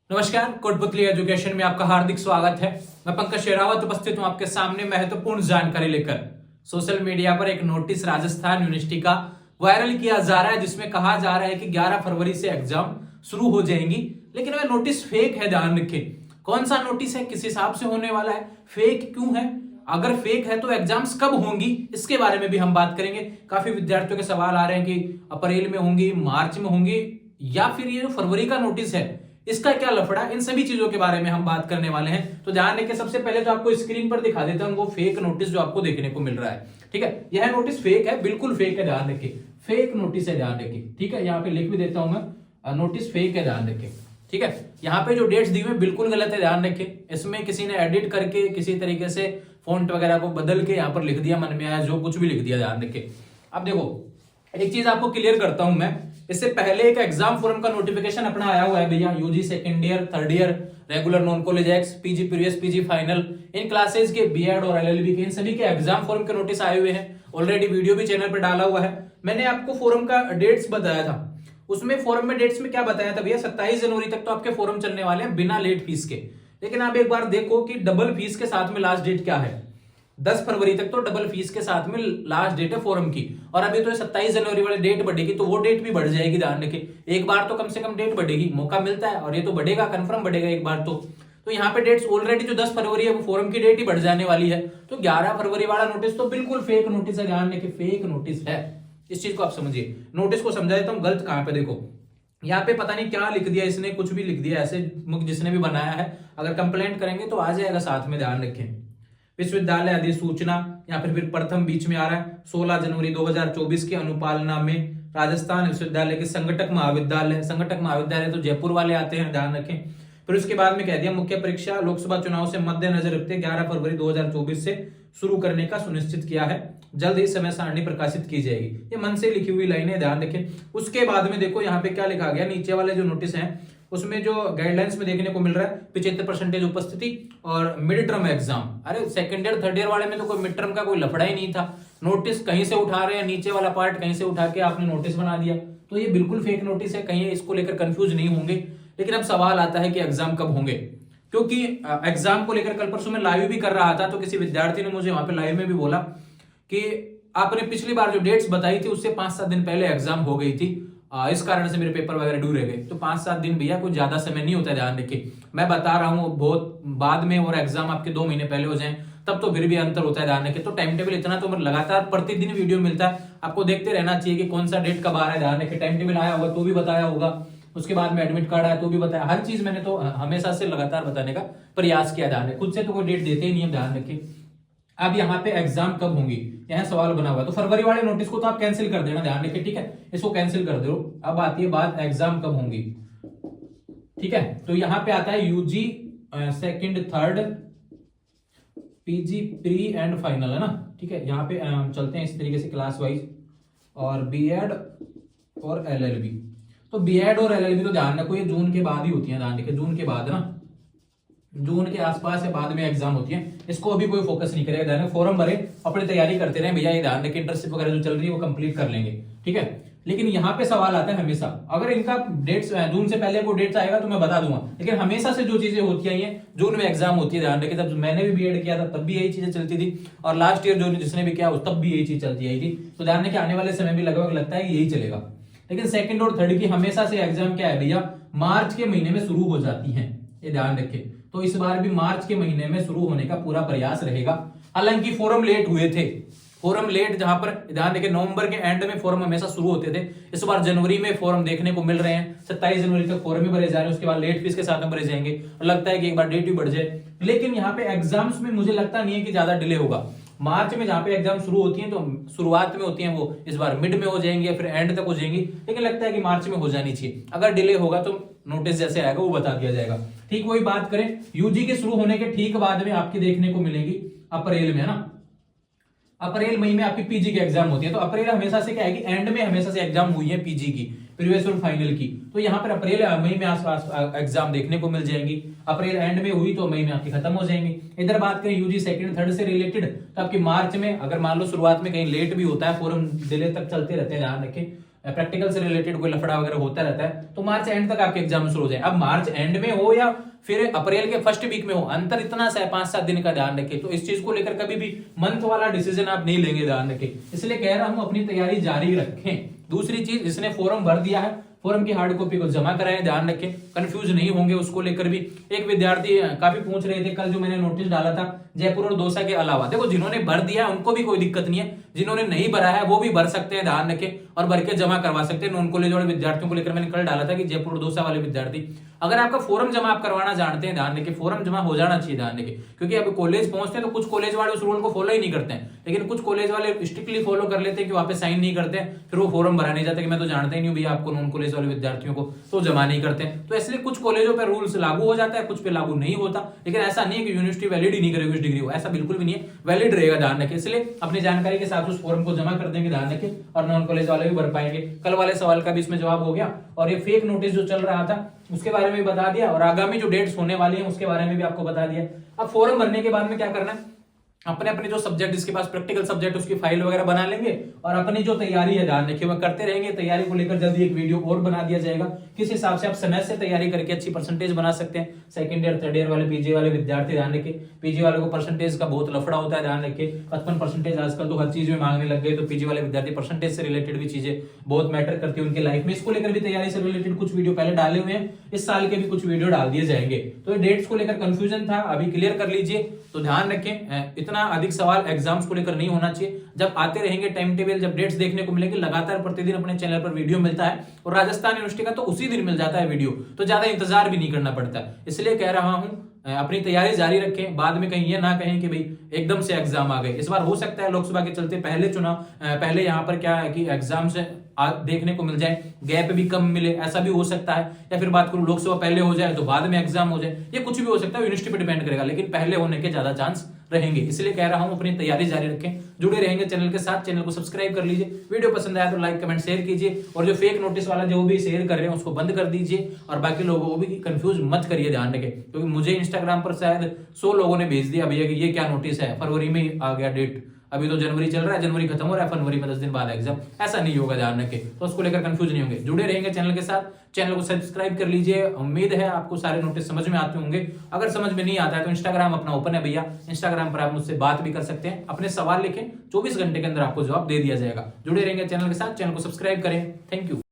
नमस्कार, कोटपुतली एजुकेशन में आपका हार्दिक स्वागत है। मैं पंकज शेरावत उपस्थित हूं आपके सामने महत्वपूर्ण जानकारी लेकर। सोशल मीडिया पर एक नोटिस राजस्थान यूनिवर्सिटी का वायरल किया जा रहा है, जिसमें कहा जा रहा है कि 11 फरवरी से एग्जाम शुरू हो जाएंगी, लेकिन वह नोटिस फेक है। ध्यान रखें, कौन सा नोटिस है, किस हिसाब से होने वाला है, फेक क्यों है, अगर फेक है तो एग्जाम्स कब होंगी, इसके बारे में भी हम बात करेंगे। काफी विद्यार्थियों के सवाल आ रहे हैं कि अप्रैल में होंगी, मार्च में होंगी, या फिर ये जो फरवरी का नोटिस है इसका क्या लफड़ा, इन सभी चीजों के बारे में हम बात करने वाले हैं। तो ध्यान रखिए, सबसे पहले तो आपको स्क्रीन पर दिखा देता हूं वो फेक नोटिस जो आपको देखने को मिल रहा है। ठीक है, यह नोटिस फेक है, बिल्कुल फेक है। ध्यान रखिए, फेक नोटिस है, ध्यान रखिए। ठीक है, यहाँ पे लिख भी देता हूं मैं, नोटिस फेक है, ध्यान रखिए। ठीक है, यहाँ पे जो डेट्स दी हुई बिल्कुल गलत है, ध्यान रखिए। इसमें किसी ने एडिट करके किसी तरीके से फॉन्ट वगैरह को बदल के यहाँ पर लिख दिया, मन में आया जो कुछ भी लिख दिया, ध्यान रखिए। अब देखो, एक चीज आपको क्लियर करता हूं मैं, इससे पहले एक एग्जाम फोरम का नोटिफिकेशन अपना आया हुआ है भैया। UG second year, third year, regular non college ex, PG previous, PG final, इन क्लासेस के बीएड और एलएलबी के, इन सभी के एग्जाम फोरम के नोटिस आए हुए हैं। ऑलरेडी वीडियो भी चैनल पर डाला हुआ है। मैंने आपको फोरम का डेट्स बताया था, उसमें फोरम में डेट्स में क्या बताया था भैया, 27 जनवरी तक तो आपके फोरम चलने वाले हैं बिना लेट फीस के। लेकिन आप एक बार देखो कि डबल फीस के साथ में लास्ट डेट क्या है। 10 फरवरी तक तो डबल फीस के साथ में लास्ट डेट है फोरम की, और अभी तो 27 जनवरी वाली डेट बढ़ेगी, तो वो डेट भी बढ़ जाएगी। ध्यान रखिए, एक बार तो कम से कम डेट बढ़ेगी, मौका मिलता है, और ये तो बढ़ेगा, कंफर्म बढ़ेगा एक बार तो यहाँ पे डेट्स ऑलरेडी जो 10 फरवरी है वो फोरम की डेट ही बढ़ जाने वाली है। तो 11 फरवरी वाला नोटिस तो बिल्कुल फेक नोटिस है। ध्यान रखिए, फेक नोटिस है, इस चीज को आप समझिए। नोटिस को समझा देता हूँ गलत कहां पे, देखो यहाँ पे पता नहीं क्या लिख दिया इसने, कुछ भी लिख दिया ऐसे, जिसने भी बनाया है। अगर कंप्लेंट करेंगे तो आ जाएगा साथ में, ध्यान रखें। विश्वविद्यालय अधिसूचना, या फिर प्रथम बीच में आ रहा है 16 जनवरी 2024 के अनुपालना में राजस्थान विश्वविद्यालय के संगठक महाविद्यालय तो जयपुर वाले आते हैं, ध्यान रखें। फिर उसके बाद में कह दिया मुख्य परीक्षा लोकसभा चुनाव से मद्देनजर रखते 11 फरवरी 2024 से शुरू करने का सुनिश्चित किया है, जल्द ही समय सारणी प्रकाशित की जाएगी। ये मन से लिखी हुई लाइन है, ध्यान रखें। उसके बाद में देखो यहाँ पे क्या लिखा गया, नीचे वाले जो नोटिस हैं उसमें जो गाइडलाइंस में देखने को मिल रहा है 75% उपस्थिति और मिड टर्म एग्जाम। अरे सेकंड ईयर थर्ड ईयर वाले में तो कोई मिड टर्म का कोई लफड़ा ही नहीं था। नोटिस कहीं से उठा रहे हैं, नीचे वाला पार्ट कहीं से उठा के आपने नोटिस बना दिया, तो ये बिल्कुल फेक नोटिस है। कहीं इसको लेकर कंफ्यूज नहीं होंगे। लेकिन अब सवाल आता है कि एग्जाम कब होंगे, क्योंकि एग्जाम को लेकर कल परसों में लाइव भी कर रहा था, तो किसी विद्यार्थी ने मुझे वहां पे लाइव में भी बोला कि आपने पिछली बार जो डेट्स बताई थी उससे 5-7 दिन पहले एग्जाम हो गई थी, इस कारण से मेरे पेपर वगैरह ड्यू रह गए। तो 5-7 दिन भैया कोई ज्यादा समय नहीं होता है, ध्यान रखिए। मैं बता रहा हूँ बहुत बाद में, और एग्जाम आपके 2 महीने पहले हो जाए तब तो फिर भी अंतर होता है, ध्यान रखिए। तो टाइम टेबल इतना तो लगातार प्रतिदिन वीडियो मिलता है, आपको देखते रहना चाहिए कि कौन सा डेट कब आ रहा है, ध्यान रखिए। टाइम टेबल आया होगा तो भी बताया होगा, उसके बाद में एडमिट कार्ड आया तो भी बताया, हर चीज मैंने तो हमेशा से लगातार बताने का प्रयास किया। ध्यान रखिए, खुद से तो कोई डेट देते ही नहीं है, ध्यान रखिए। अब यहाँ पे एग्जाम कब होंगी, यहाँ सवाल बना हुआ है, तो फरवरी वाले नोटिस को तो आप कैंसिल कर देना, ध्यान रखिए। ठीक है, इसको कैंसिल कर दो। अब आती है बात एग्जाम कब होंगी। ठीक है, तो यहाँ पे आता है UG second third, PG pre and final, है ना। ठीक है, यहाँ पे चलते हैं इस तरीके से क्लास वाइज, और बीएड और एलएलबी। तो बीएड और एलएलबी तो ध्यान रखो ये जून के बाद ही होती है, ध्यान रखिए, जून के बाद, है ना, जून के आसपास या बाद में एग्जाम होती है। इसको अभी कोई फोकस नहीं करेगा, ध्यान, फॉर्म भरे, अपनी तैयारी करते रहे भैया, ये ध्यान रखिए। इंटर्नशिप वगैरह जो चल रही है वो कंप्लीट कर लेंगे। ठीक है, लेकिन यहाँ पे सवाल आता है हमेशा, अगर इनका डेट्स जून से पहले कोई डेट्स आएगा तो मैं बता दूंगा, लेकिन हमेशा से जो चीजें होती आई है जून में एग्जाम होती है, ध्यान रखिए। तब मैंने भी बीएड किया था तब भी यही चीजें चलती थी, और लास्ट ईयर जो जिसने भी किया तब भी यही चीज चलती आई थी। तो ध्यान रखिए, आने वाले समय भी लगभग लगता है यही चलेगा। लेकिन सेकंड और थर्ड की हमेशा से एग्जाम क्या है भैया, मार्च के महीने में शुरू हो जाती है, ये ध्यान रखिए। तो इस बार भी मार्च के महीने में शुरू होने का पूरा प्रयास रहेगा। हालांकि फोरम लेट हुए थे, फोरम लेट, जहां पर ध्यान रखिए नवंबर के एंड में फोरम हमेशा शुरू होते थे, इस बार जनवरी में फोरम देखने को मिल रहे हैं। 27 जनवरी तक फोरम ही भरे जा रहे हैं, उसके बाद लेट फीस के साथ में भरे जाएंगे, और लगता है कि एक बार डेट भी बढ़ जाए। लेकिन यहाँ पे एग्जाम्स में मुझे लगता नहीं है कि ज्यादा डिले होगा। मार्च में जहां पे एग्जाम शुरू होती है तो शुरुआत में होती है, वो इस बार मिड में हो जाएंगी या फिर एंड तक हो जाएंगी, लेकिन लगता है कि मार्च में हो जानी चाहिए। अगर डिले होगा तो नोटिस जैसे आएगा वो बता दिया जाएगा। ठीक वही बात करें यूजी के शुरू होने के ठीक बाद में आपकी देखने को मिलेगी अप्रैल में, है ना। अप्रैल मई में आपकी पीजी की एग्जाम होती है, तो अप्रैल हमेशा से क्या है कि एंड में हमेशा से एग्जाम हुई है पीजी की, प्रीवियस और फाइनल की। तो यहाँ पर अप्रैल मई में आसपास एग्जाम देखने को मिल जाएंगी। अप्रैल एंड में हुई तो मई में आपकी खत्म हो जाएंगी। इधर बात करें यूजी सेकंड थर्ड से रिलेटेड, तो आपकी मार्च में, अगर मान लो शुरुआत में कहीं लेट भी होता है, फोरम डिले तक चलते रहते हैं, ध्यान रखें, प्रैक्टिकल से रिलेटेड कोई लफड़ा वगैरह होता रहता है, तो मार्च एंड तक आपके एग्जाम शुरू हो जाए। अब मार्च एंड में हो या फिर अप्रैल के फर्स्ट वीक में हो, अंतर इतना सा है 5-7 दिन का, ध्यान रखें। तो इस चीज को लेकर कभी भी मंथ वाला डिसीजन आप नहीं लेंगे, ध्यान रखें। इसलिए कह रहा हूं अपनी तैयारी जारी रखें। दूसरी चीज, जिसने फॉर्म भर दिया है फॉर्म की हार्ड कॉपी को जमा कराएं, ध्यान रखें, कंफ्यूज नहीं होंगे उसको लेकर भी। एक विद्यार्थी काफी पूछ रहे थे कल जो मैंने नोटिस डाला था जयपुर और दौसा के अलावा, देखो जिन्होंने भर दिया उनको भी कोई दिक्कत नहीं है, जिन्होंने नहीं भरा है वो भी भर सकते हैं, ध्यान रखें, और भर के जमा करवा सकते हैं। नॉन कॉलेज वाले विद्यार्थियों को लेकर मैंने कल डाला था कि जयपुर और दौसा वाले विद्यार्थी अगर आपका फॉर्म जमा आप करवाना जानते हैं, ध्यान रखें, फॉर्म जमा हो जाना चाहिए, ध्यान रखें, क्योंकि अब कॉलेज पहुंचते हैं तो कुछ कॉलेज वाले उस रूल को फॉलो ही नहीं करते हैं, लेकिन कुछ कॉलेज वाले स्ट्रिक्टली फॉलो कर लेते हैं कि वहां पे साइन नहीं करते हैं, फिर वो फॉर्म भरा नहीं जाता कि मैं तो जानता ही नहीं हूं भैया आपको, नॉन कॉलेज वाले विद्यार्थियों को तो जमा नहीं करते हैं। तो इसलिए कुछ कॉलेजों पर रूल्स लागू हो जाता है, कुछ पे लागू नहीं होता, लेकिन ऐसा नहीं है कि यूनिवर्सिटी वैलिड ही नहीं करेगी उस डिग्री को, ऐसा बिल्कुल भी नहीं है, वैलिड रहेगा, ध्यान रखें। इसलिए अपनी जानकारी के साथ उस फॉर्म को जमा कर देंगे, ध्यान रखें, और नॉन कॉलेज वाले भी भर पाएंगे। कल वाले सवाल का भी इसमें जवाब हो गया, और ये फेक नोटिस जो चल रहा था उसके बारे में भी बता दिया, और आगामी जो डेट्स होने वाली हैं उसके बारे में भी आपको बता दिया। अब फॉर्म भरने के बाद में क्या करना है, अपने अपने जो सब्जेक्ट जिसके पास प्रैक्टिकल सब्जेक्ट उसकी फाइल वगैरह बना लेंगे, और अपनी जो तैयारी है, ध्यान रखिए, वह करते रहेंगे। तैयारी को लेकर जल्दी एक वीडियो और बना दिया जाएगा, किस हिसाब से आप समय से तैयारी करके अच्छी परसेंटेज बना सकते हैं। सेकंड ईयर थर्ड ईयर वाले पीजी वाले विद्यार्थी, ध्यान रखिए, पीजी वाले को परसेंटेज का बहुत लफड़ा होता है, ध्यान रखिए, 55% आजकल तो हर चीज में मांगने लग गए, तो पीजी वाले विद्यार्थी परसेंटेज से रिलेटेड भी चीजें बहुत मैटर करती है उनकी लाइफ में। इसको लेकर भी तैयारी से रिलेटेड कुछ वीडियो पहले डाले हुए हैं, इस साल के भी कुछ वीडियो डाल दिए जाएंगे। तो डेट्स को लेकर कंफ्यूजन था, अभी क्लियर कर लीजिए। तो ध्यान रखें, इतना अधिक सवाल एग्जाम्स को लेकर नहीं होना चाहिए। जब आते रहेंगे टाइम टेबल, जब डेट्स देखने को मिलेंगे, लगातार प्रतिदिन अपने चैनल पर वीडियो मिलता है, और राजस्थान यूनिवर्सिटी का तो उसी दिन मिल जाता है वीडियो, तो ज्यादा इंतजार भी नहीं करना पड़ता। इसलिए कह रहा हूं अपनी तैयारी जारी रखें, बाद में कहीं ये ना कहें कि भाई एकदम से एग्जाम आ गए। इस बार हो सकता है लोकसभा के चलते पहले चुनाव, पहले यहाँ पर क्या है कि एग्जाम से देखने को मिल जाए, गैप भी कम मिले, ऐसा भी हो सकता है। या फिर बात करूं लोकसभा पहले हो जाए तो बाद में एग्जाम हो जाए, ये कुछ भी हो सकता है, यूनिवर्सिटी पर डिपेंड करेगा, लेकिन पहले होने के ज्यादा चांस रहेंगे। इसलिए कह रहा हूं अपनी तैयारी जारी रखें, जुड़े रहेंगे चैनल के साथ। चैनल को सब्सक्राइब कर लीजिए, वीडियो पसंद आया तो लाइक कमेंट शेयर कीजिए, और जो फेक नोटिस वाला जो भी शेयर कर रहे हैं उसको बंद कर दीजिए, और बाकी लोगों को भी कंफ्यूज मत करिए, ध्यान रखें, क्योंकि मुझे इंस्टाग्राम पर शायद 100 लोगों ने भेज दिया भैया कि ये क्या नोटिस है, फरवरी में आ गया डेट, अभी तो जनवरी चल रहा है, जनवरी खत्म हो रहा है, फरवरी में 10 दिन बाद एग्जाम। ऐसा नहीं होगा, ध्यान रखें, तो उसको लेकर कंफ्यूज नहीं होंगे, जुड़े रहेंगे चैनल के साथ। चैनल को सब्सक्राइब कर लीजिए। उम्मीद है आपको सारे नोटिस समझ में आते होंगे। अगर समझ में नहीं आता है तो इंस्टाग्राम अपना ओपन है भैया, इंस्टाग्राम पर आप मुझसे बात भी कर सकते हैं, अपने सवाल लिखें, 24 घंटे के अंदर आपको जवाब दे दिया जाएगा। जुड़े रहेंगे चैनल के साथ, चैनल को सब्सक्राइब करें। Thank you.